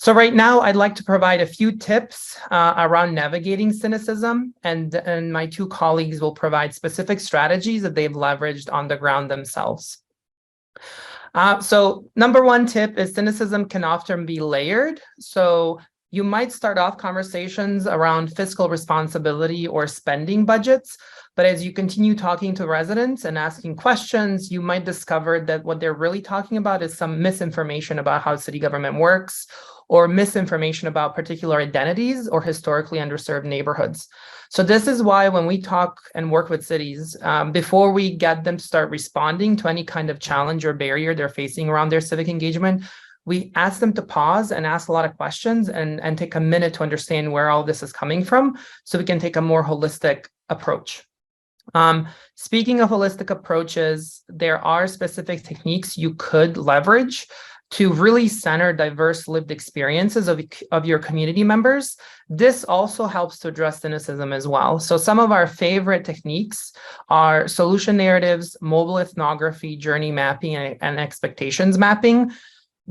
So right now, I'd like to provide a few tips around navigating cynicism, and my two colleagues will provide specific strategies that they've leveraged on the ground themselves. So number one tip is cynicism can often be layered. So you might start off conversations around fiscal responsibility or spending budgets, but as you continue talking to residents and asking questions, you might discover that what they're really talking about is some misinformation about how city government works, or misinformation about particular identities or historically underserved neighborhoods. So this is why when we talk and work with cities, before we get them to start responding to any kind of challenge or barrier they're facing around their civic engagement, we ask them to pause and ask a lot of questions and take a minute to understand where all this is coming from so we can take a more holistic approach. Speaking of holistic approaches, there are specific techniques you could leverage to really center diverse lived experiences of your community members. This also helps to address cynicism as well. So some of our favorite techniques are solution narratives, mobile ethnography, journey mapping, and expectations mapping.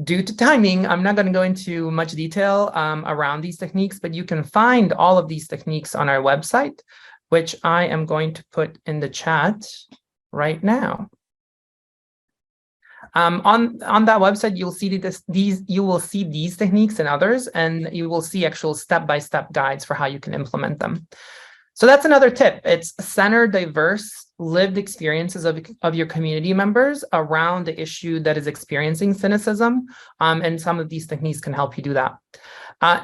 Due to timing, I'm not going to go into much detail around these techniques, but you can find all of these techniques on our website, which I am going to put in the chat right now. On that website, you'll see these techniques and others, and you will see actual step-by-step guides for how you can implement them. So that's another tip. It's center diverse lived experiences of your community members around the issue that is experiencing cynicism, and some of these techniques can help you do that.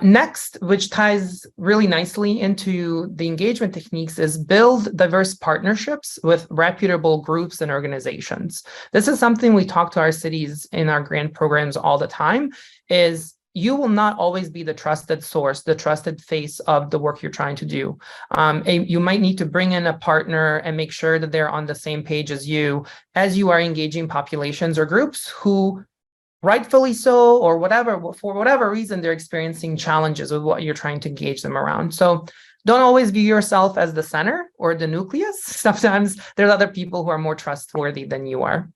Next, which ties really nicely into the engagement techniques, is build diverse partnerships with reputable groups and organizations. This is something we talk to our cities in our grant programs all the time, is you will not always be the trusted source, the trusted face of the work you're trying to do. You might need to bring in a partner and make sure that they're on the same page as you are engaging populations or groups who, rightfully so, or for whatever reason, they're experiencing challenges with what you're trying to engage them around. So don't always view yourself as the center or the nucleus. Sometimes there's other people who are more trustworthy than you are.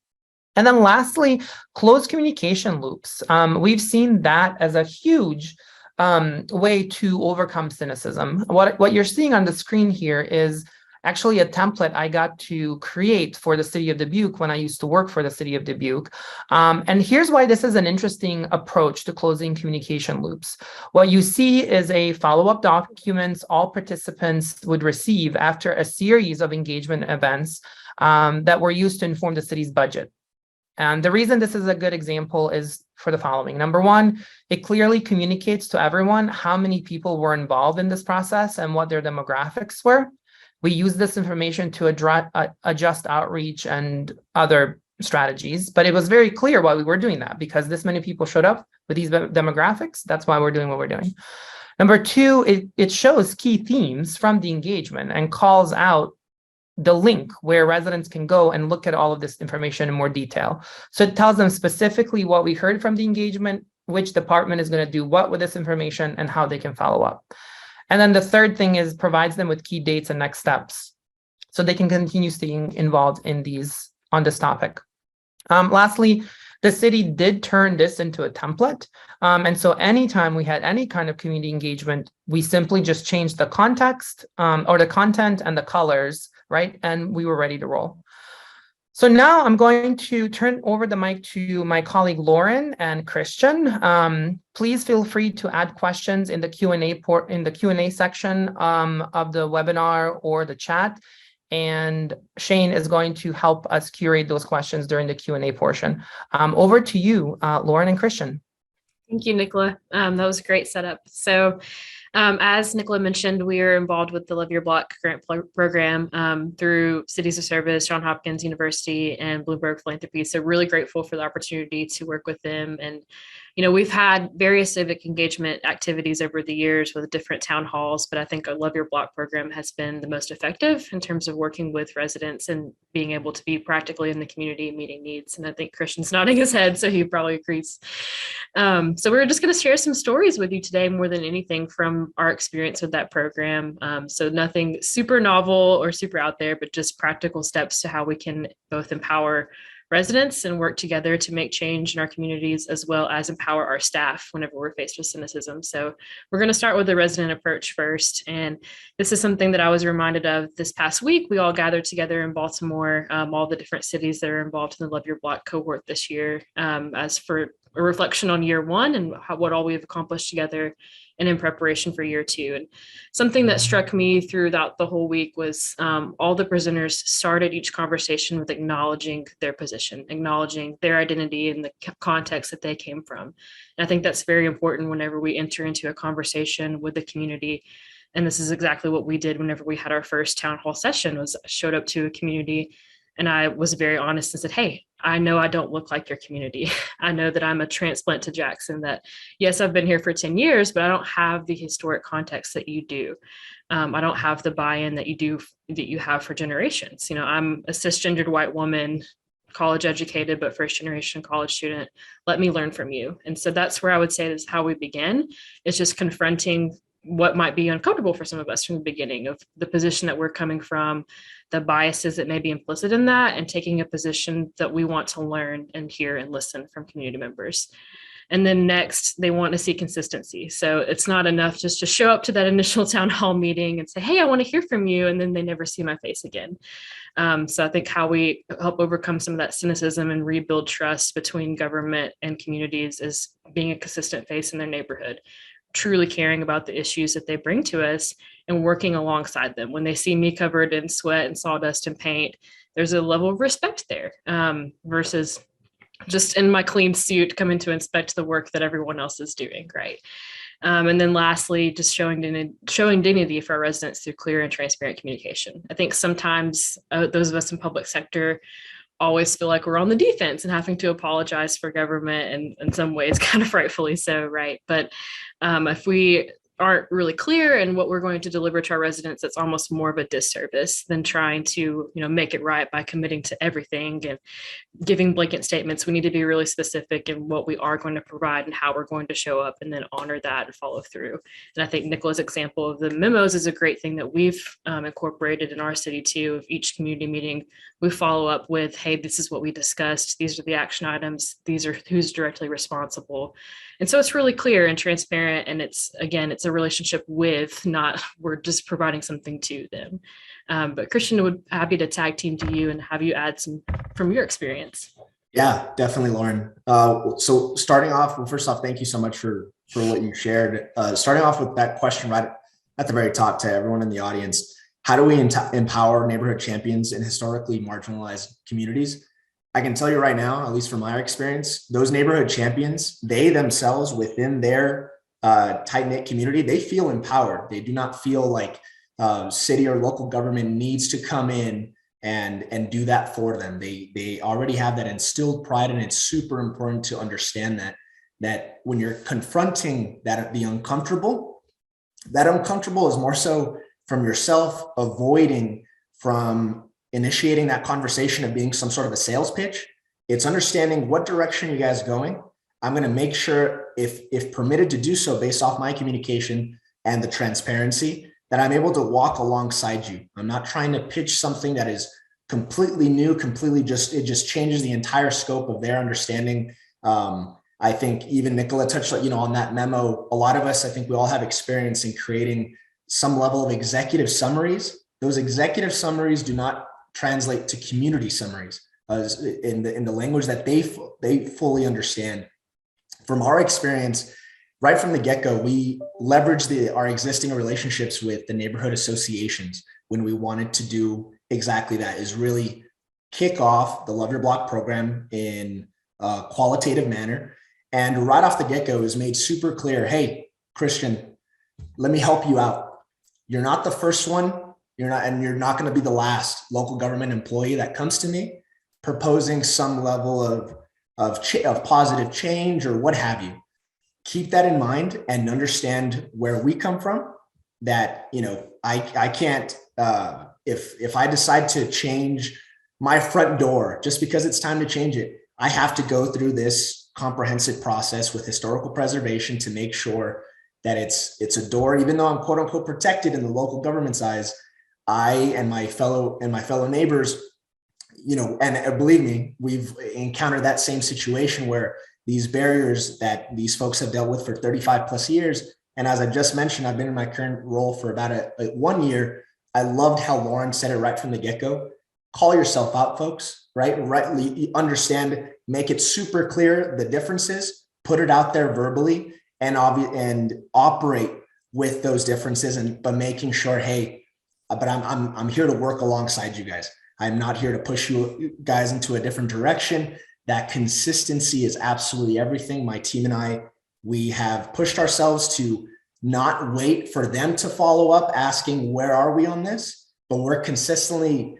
And then lastly, close communication loops. We've seen that as a huge way to overcome cynicism. What you're seeing on the screen here is actually a template I got to create for the city of Dubuque when I used to work for the city of Dubuque. And here's why this is an interesting approach to closing communication loops. What you see is a follow-up documents all participants would receive after a series of engagement events that were used to inform the city's budget. And the reason this is a good example is for the following. Number one, it clearly communicates to everyone how many people were involved in this process and what their demographics were. We use this information to adjust outreach and other strategies, but it was very clear why we were doing that, because this many people showed up with these demographics. That's why we're doing what we're doing. Number two, it shows key themes from the engagement and calls out the link where residents can go and look at all of this information in more detail. So it tells them specifically what we heard from the engagement, which department is going to do what with this information, and how they can follow up. And then the third thing is provides them with key dates and next steps so they can continue staying involved on this topic. Lastly, the city did turn this into a template. And so anytime we had any kind of community engagement, we simply just changed the context or the content and the colors, right? And we were ready to roll. So now I'm going to turn over the mic to my colleague Lauren and Christian. Please feel free to add questions in the Q&A section of the webinar or the chat. And Shane is going to help us curate those questions during the Q&A portion. Over to you, Lauren and Christian. Thank you, Nicola. That was a great setup. So as Nicola mentioned, we are involved with the Love Your Block grant program through Cities of Service, Johns Hopkins University, and Bloomberg Philanthropy. So really grateful for the opportunity to work with them. And, you know, we've had various civic engagement activities over the years with different town halls, but I think our Love Your Block program has been the most effective in terms of working with residents and being able to be practically in the community meeting needs. And I think Christian's nodding his head, so he probably agrees. So we're just going to share some stories with you today more than anything from our experience with that program. So nothing super novel or super out there, but just practical steps to how we can both empower residents and work together to make change in our communities, as well as empower our staff whenever we're faced with cynicism. So we're going to start with the resident approach first. And this is something that I was reminded of this past week. We all gathered together in Baltimore, all the different cities that are involved in the Love Your Block cohort this year, as for a reflection on year one and what all we've accomplished together and in preparation for year two. And something that struck me throughout the whole week was all the presenters started each conversation with acknowledging their position, acknowledging their identity and the context that they came from. And I think that's very important whenever we enter into a conversation with the community. And this is exactly what we did whenever we had our first town hall session, was showed up to a community. And I was very honest and said, hey, I know I don't look like your community. I know that I'm a transplant to Jackson, that yes, I've been here for 10 years, but I don't have the historic context that you do. I don't have the buy-in that you have for generations. I'm a cisgendered white woman, college educated, but first generation college student. Let me learn from you. And so that's where I would say this is how we begin. It's just confronting what might be uncomfortable for some of us from the beginning, of the position that we're coming from, the biases that may be implicit in that, and taking a position that we want to learn and hear and listen from community members. And then next, they want to see consistency. So it's not enough just to show up to that initial town hall meeting and say, hey, I want to hear from you, and then they never see my face again. So I think how we help overcome some of that cynicism and rebuild trust between government and communities is being a consistent face in their neighborhood, truly caring about the issues that they bring to us and working alongside them. When they see me covered in sweat and sawdust and paint, there's a level of respect there, versus just in my clean suit coming to inspect the work that everyone else is doing, right? And then lastly, just showing dignity for our residents through clear and transparent communication. I think sometimes those of us in public sector always feel like we're on the defense and having to apologize for government, and in some ways kind of rightfully so, right? But if we aren't really clear in what we're going to deliver to our residents, it's almost more of a disservice than trying to make it right by committing to everything and giving blanket statements. We need to be really specific in what we are going to provide and how we're going to show up, and then honor that and follow through. And I think Nicola's example of the memos is a great thing that we've incorporated in our city too. Of each community meeting, we follow up with, hey, this is what we discussed. These are the action items. These are who's directly responsible. And so it's really clear and transparent. And it's a relationship with, not we're just providing something to them. But Christian, would happy to tag team to you and have you add some from your experience. Yeah, definitely, Lauren. So starting off, well, first off, thank you so much for what you shared. Starting off with that question right at the very top to everyone in the audience, how do we empower neighborhood champions in historically marginalized communities? I can tell you right now, at least from my experience, those neighborhood champions, they themselves within their tight-knit community, they feel empowered. They do not feel like city or local government needs to come in and do that for them. They already have that instilled pride, and it's super important to understand that when you're confronting the uncomfortable, that uncomfortable is more so from yourself avoiding from initiating that conversation of being some sort of a sales pitch. It's understanding what direction you guys going. I'm going to make sure, if permitted to do so based off my communication and the transparency, that I'm able to walk alongside you. I'm not trying to pitch something that is completely new, it just changes the entire scope of their understanding. I think even Nicola touched on that memo. A lot of us, I think we all have experience in creating some level of executive summaries. Those executive summaries do not translate to community summaries in the language that they fully understand. From our experience, right from the get-go, we leveraged our existing relationships with the neighborhood associations when we wanted to do exactly that, is really kick off the Love Your Block program in a qualitative manner. And right off the get-go, it was made super clear, hey, Christian, let me help you out. You're not the first one. You're not going to be the last local government employee that comes to me proposing some level of positive change or what have you. Keep that in mind and understand where we come from. That I can't if I decide to change my front door just because it's time to change it, I have to go through this comprehensive process with historical preservation to make sure that it's a door, even though I'm quote unquote protected in the local government's eyes. I and my fellow neighbors, and believe me, we've encountered that same situation where these barriers that these folks have dealt with for 35 plus years. And as I just mentioned, I've been in my current role for about 1 year. I loved how Lauren said it right from the get-go. Call yourself out, folks, right? Rightly understand, make it super clear the differences, put it out there verbally, and operate with those differences, but making sure, hey, but I'm here to work alongside you guys. I'm not here to push you guys into a different direction. That consistency is absolutely everything. My team and I, we have pushed ourselves to not wait for them to follow up asking, where are we on this? But we're consistently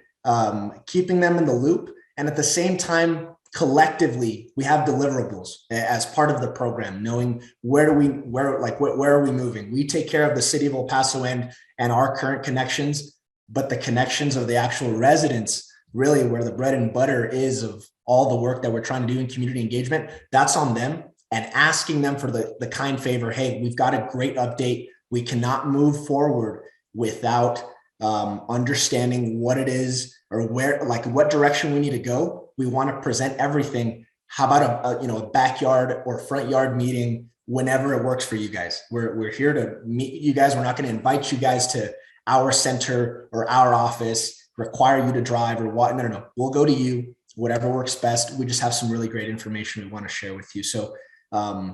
keeping them in the loop. And at the same time, collectively, we have deliverables as part of the program, knowing where are we moving? We take care of the city of El Paso and our current connections, but the connections of the actual residents, really where the bread and butter is of all the work that we're trying to do in community engagement, that's on them. And asking them for the kind favor, hey, we've got a great update. We cannot move forward without understanding what it is or what direction we need to go. We want to present everything. How about a backyard or front yard meeting whenever it works for you guys? We're here to meet you guys. We're not going to invite you guys to our center or our office, require you to drive or what. No. We'll go to you, whatever works best. We just have some really great information we want to share with you. So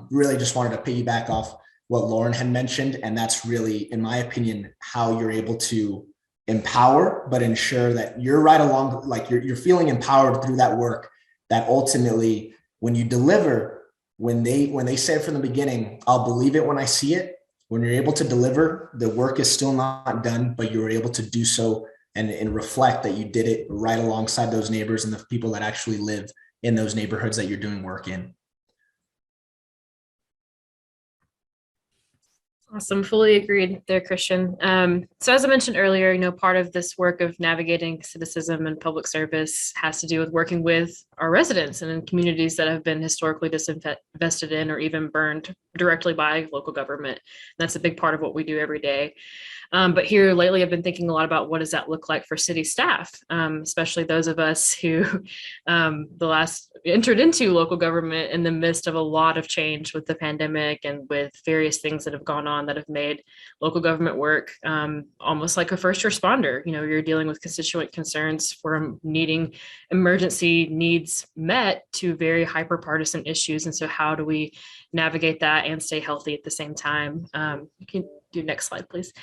really just wanted to piggyback off what Lauren had mentioned. And that's really, in my opinion, how you're able to empower, but ensure that you're right along, like you're feeling empowered through that work, that ultimately when you deliver, when they said from the beginning, I'll believe it when I see it. When you're able to deliver, the work is still not done, but you're able to do so and reflect that you did it right alongside those neighbors and the people that actually live in those neighborhoods that you're doing work in. Awesome. Fully agreed there, Christian. So as I mentioned earlier, part of this work of navigating cynicism and public service has to do with working with our residents and in communities that have been historically disinvested in or even burned directly by local government. That's a big part of what we do every day. But here lately, I've been thinking a lot about what does that look like for city staff, especially those of us who entered into local government in the midst of a lot of change with the pandemic and with various things that have gone on that have made local government work almost like a first responder. You're dealing with constituent concerns from needing emergency needs met to very hyper-partisan issues. And so how do we navigate that and stay healthy at the same time? You can do next slide, please.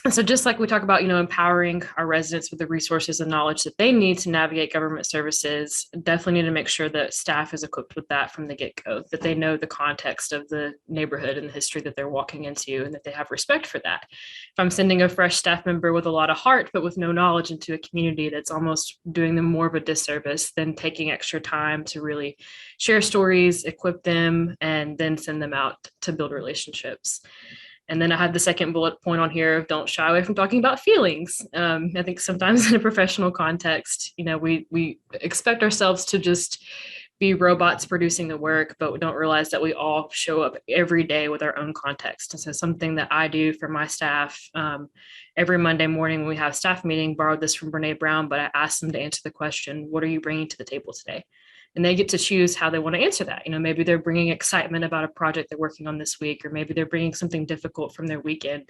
So just like we talk about, empowering our residents with the resources and knowledge that they need to navigate government services, definitely need to make sure that staff is equipped with that from the get-go, that they know the context of the neighborhood and the history that they're walking into, and that they have respect for that. If I'm sending a fresh staff member with a lot of heart, but with no knowledge into a community, that's almost doing them more of a disservice than taking extra time to really share stories, equip them, and then send them out to build relationships. And then I had the second bullet point on here of don't shy away from talking about feelings. I think sometimes in a professional context, we expect ourselves to just be robots producing the work, but we don't realize that we all show up every day with our own context. And so something that I do for my staff every Monday morning when we have staff meeting, borrowed this from Brene Brown, but I asked them to answer the question, what are you bringing to the table today? And they get to choose how they want to answer that. Maybe they're bringing excitement about a project they're working on this week, or maybe they're bringing something difficult from their weekend.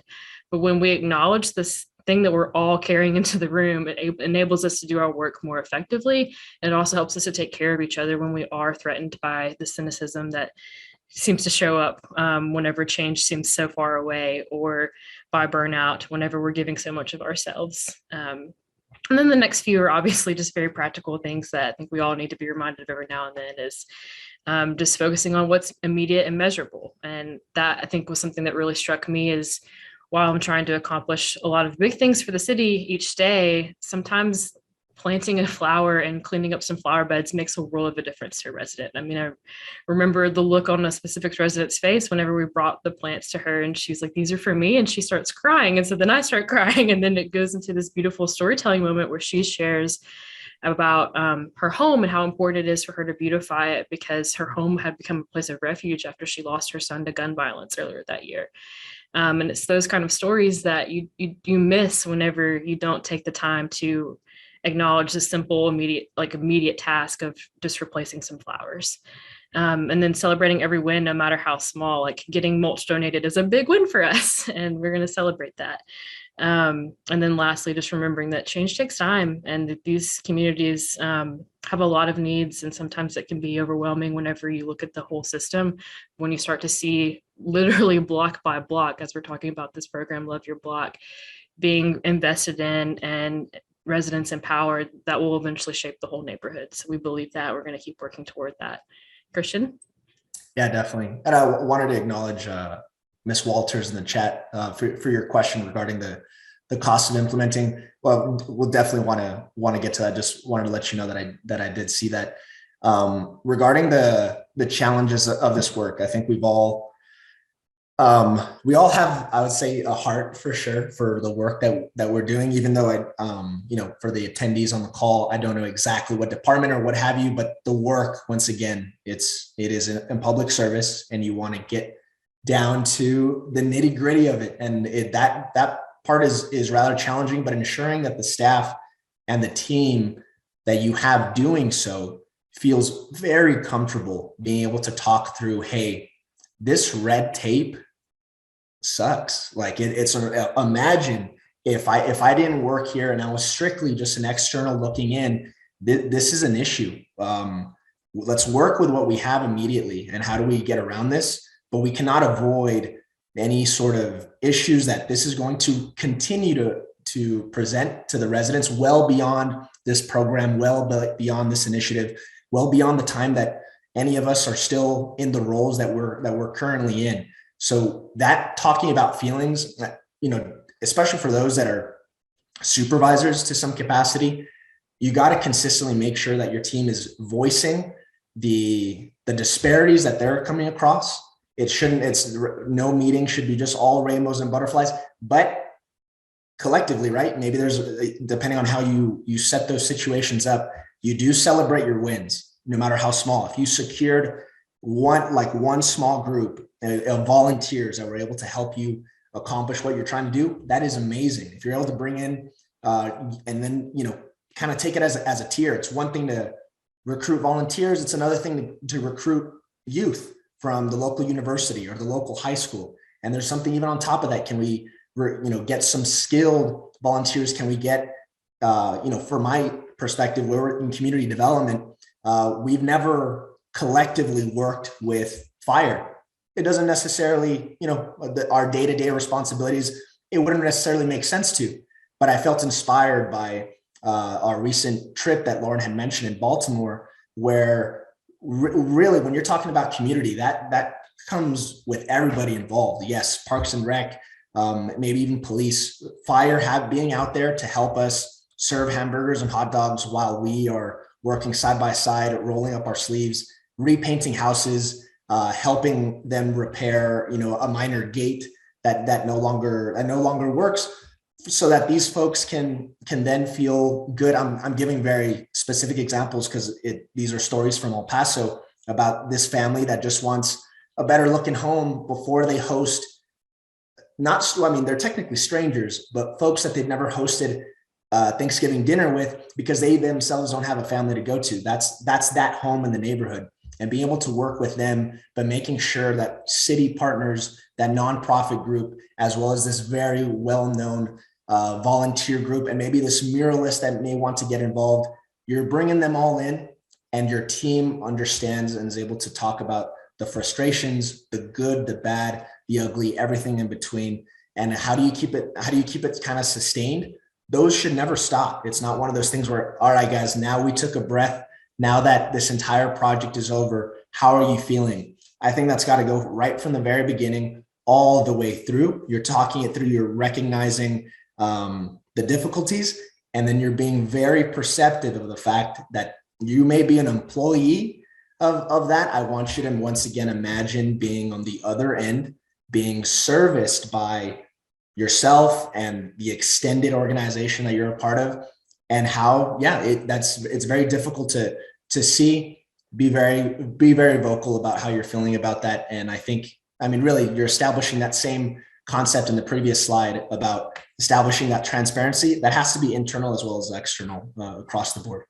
But when we acknowledge this thing that we're all carrying into the room, it enables us to do our work more effectively. And it also helps us to take care of each other when we are threatened by the cynicism that seems to show up whenever change seems so far away, or by burnout whenever we're giving so much of ourselves. And then the next few are obviously just very practical things that I think we all need to be reminded of every now and then, is just focusing on what's immediate and measurable. And that, I think, was something that really struck me, is while I'm trying to accomplish a lot of big things for the city each day, sometimes planting a flower and cleaning up some flower beds makes a world of a difference to a resident. I mean, I remember the look on a specific resident's face whenever we brought the plants to her, and she's like, these are for me. And she starts crying. And so then I start crying. And then it goes into this beautiful storytelling moment where she shares about her home and how important it is for her to beautify it, because her home had become a place of refuge after she lost her son to gun violence earlier that year. And it's those kind of stories that you miss whenever you don't take the time to acknowledge the simple, immediate task of just replacing some flowers. And then celebrating every win, no matter how small. Like getting mulch donated is a big win for us, and we're going to celebrate that. And then lastly, just remembering that change takes time, and that these communities have a lot of needs, and sometimes it can be overwhelming whenever you look at the whole system. When you start to see literally block by block, as we're talking about this program, Love Your Block, being invested in and residents empowered, that will eventually shape the whole neighborhood. So we believe that we're going to keep working toward that. Christian? Yeah, definitely. And I wanted to acknowledge Ms. Walters in the chat for your question regarding the cost of implementing. Well, we'll definitely want to get to that. Just wanted to let you know that I did see that. Regarding the challenges of this work, I think we all have, I would say, a heart for sure for the work that we're doing, even though for the attendees on the call, I don't know exactly what department or what have you, but the work, once again, it is in public service, and you want to get down to the nitty gritty of it. And that part is rather challenging, but ensuring that the staff and the team that you have doing so feels very comfortable being able to talk through, hey, this red tape sucks. Like imagine if I didn't work here and I was strictly just an external looking in, this is an issue. Let's work with what we have immediately, and how do we get around this? But we cannot avoid any sort of issues that this is going to continue to present to the residents well beyond this program, well beyond this initiative, well beyond the time that any of us are still in the roles that we're currently in. So that talking about feelings, especially for those that are supervisors to some capacity, you got to consistently make sure that your team is voicing the disparities that they're coming across. No meeting should be just all rainbows and butterflies, but collectively, right? Maybe depending on how you set those situations up, you do celebrate your wins, no matter how small. If you secured one small group of volunteers that were able to help you accomplish what you're trying to do, that is amazing. If you're able to bring in and then kind of take it as a tier. It's one thing to recruit volunteers, it's another thing to recruit youth from the local university or the local high school. And there's something even on top of that. Can we get some skilled volunteers? Can we get from my perspective, we're in community development, we've never collectively worked with fire. It doesn't necessarily, our day-to-day responsibilities, it wouldn't necessarily make sense to, but I felt inspired by our recent trip that Lauren had mentioned in Baltimore, where really when you're talking about community, that comes with everybody involved. Yes, Parks and Rec, maybe even police, fire being out there to help us serve hamburgers and hot dogs while we are working side by side, rolling up our sleeves, repainting houses, helping them repair, a minor gate that no longer works, so that these folks can then feel good. I'm giving very specific examples because these are stories from El Paso about this family that just wants a better looking home before they host. They're technically strangers, but folks that they've never hosted Thanksgiving dinner with because they themselves don't have a family to go to. That's that home in the neighborhood, and being able to work with them, but making sure that city partners, that nonprofit group, as well as this very well-known volunteer group, and maybe this muralist that may want to get involved, you're bringing them all in, and your team understands and is able to talk about the frustrations, the good, the bad, the ugly, everything in between. And how do you keep it kind of sustained? Those should never stop. It's not one of those things where, all right, guys, now we took a breath. Now that this entire project is over, how are you feeling? I think that's got to go right from the very beginning all the way through. You're talking it through, you're recognizing the difficulties, and then you're being very perceptive of the fact that you may be an employee of that. I want you to once again imagine being on the other end, being serviced by yourself and the extended organization that you're a part of, and how it's very difficult to see. Be very vocal about how you're feeling about that. And really you're establishing that same concept in the previous slide about establishing that transparency that has to be internal as well as external across the board.